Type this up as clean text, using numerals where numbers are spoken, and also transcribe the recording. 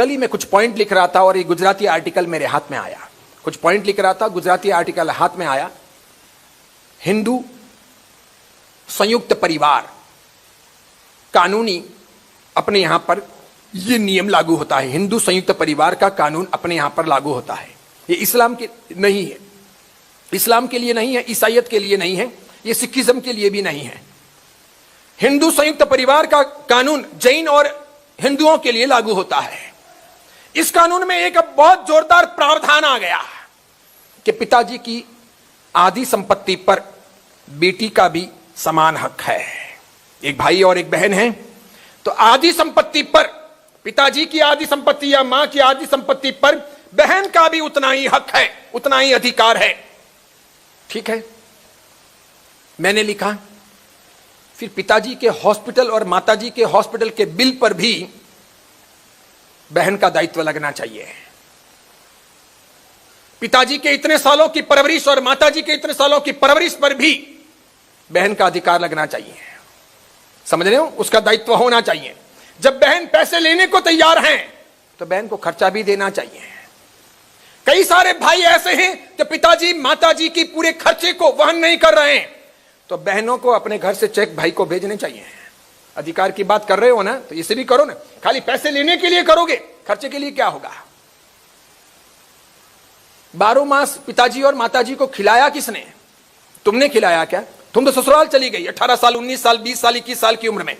कल ही मैं कुछ पॉइंट लिख रहा था और ये गुजराती आर्टिकल मेरे हाथ में आया। कुछ पॉइंट लिख रहा था, गुजराती आर्टिकल हाथ में आया। हिंदू संयुक्त परिवार कानूनी अपने यहां पर यह नियम लागू होता है। हिंदू संयुक्त परिवार का कानून अपने यहां पर लागू होता है। ये इस्लाम के नहीं है, इस्लाम के लिए नहीं है, ईसाईयत के लिए नहीं है, ये सिखिज्म के लिए भी नहीं है। हिंदू संयुक्त परिवार का कानून जैन और हिंदुओं के लिए लागू होता है। इस कानून में एक बहुत जोरदार प्रावधान आ गया कि पिताजी की आधी संपत्ति पर बेटी का भी समान हक है। एक भाई और एक बहन है तो आधी संपत्ति पर, पिताजी की आधी संपत्ति या मां की आधी संपत्ति पर बहन का भी उतना ही हक है, उतना ही अधिकार है। ठीक है, मैंने लिखा फिर पिताजी के हॉस्पिटल और माताजी के हॉस्पिटल के बिल पर भी बहन का दायित्व लगना चाहिए। पिताजी के इतने सालों की परवरिश और माताजी के इतने सालों की परवरिश पर भी बहन का अधिकार लगना चाहिए। समझ रहे हो, उसका दायित्व होना चाहिए। जब बहन पैसे लेने को तैयार हैं तो बहन को खर्चा भी देना चाहिए। कई सारे भाई ऐसे हैं कि पिताजी माताजी की पूरे खर्चे को वहन नहीं कर रहे हैं तो बहनों को अपने घर से चेक भाई को भेजने चाहिए। अधिकार की बात कर रहे हो ना तो इसे भी करो ना। खाली पैसे लेने के लिए करोगे, खर्चे के लिए क्या होगा? 12 मास पिताजी और माताजी को खिलाया किसने? तुमने खिलाया क्या? तुम तो ससुराल चली गई 18 साल, 19 साल, 20 साल, 21 साल की उम्र में।